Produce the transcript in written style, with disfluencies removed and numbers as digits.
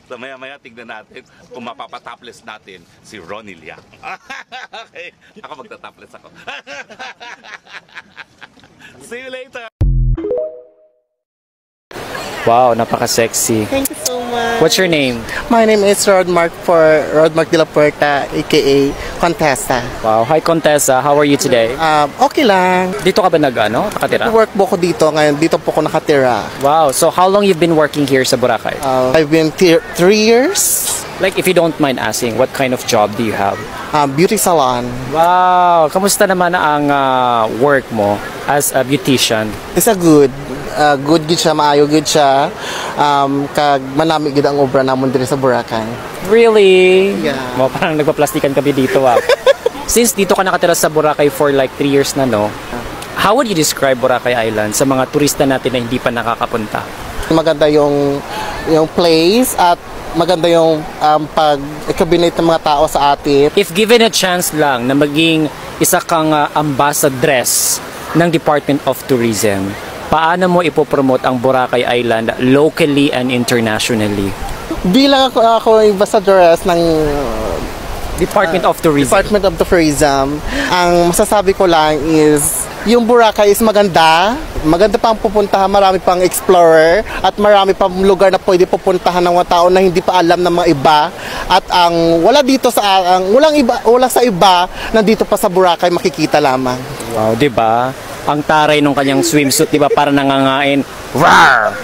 So maya-maya tignan natin kung mapapatopless natin si Ronnie Liang. Okay, ako magtatopless ako. See you later! Wow, napaka-sexy. Thank you so much. What's your name? My name is Rodmark de la Puerta, aka Contessa. Wow, hi Contessa, how are you today? Okay lang. Dito ka ba nakatira? Work po ko dito, ngayon dito po ko nakatira. Wow, so how long you've been working here sa Boracay? I've been 3 years. Like if you don't mind asking, what kind of job do you have? Beauty salon. Wow, kamusta naman ang work mo as a beautician? It's a good gid siya, maayo gid siya. Kag manami gid ang obra namon diri sa Boracay. Really? Yeah. Wow, parang nagpa-plastikan kami dito Since dito ka nakatira sa Boracay for like 3 years na, no? How would you describe Boracay Island sa mga turista natin na hindi pa nakakapunta? Maganda yung place at maganda yung pag-cabinet ng mga tao sa atin. If given a chance lang na maging isa kang ambassadress ng Department of Tourism, paano mo ipopromote ang Boracay Island locally and internationally? Bilang ako ambassadress ng Department of Tourism. Department of Tourism, ang masasabi ko lang is yung Boracay is maganda. Maganda pang pupuntahan, marami pang explorer at marami pang lugar na pwede pupuntahan ng mga tao na hindi pa alam ng mga iba. At ang wala dito sa wala sa iba nandito pa sa Boracay makikita lamang. Wow, 'di ba? Ang taray nung kanyang swimsuit, 'di ba? Para nangangain. Rawr!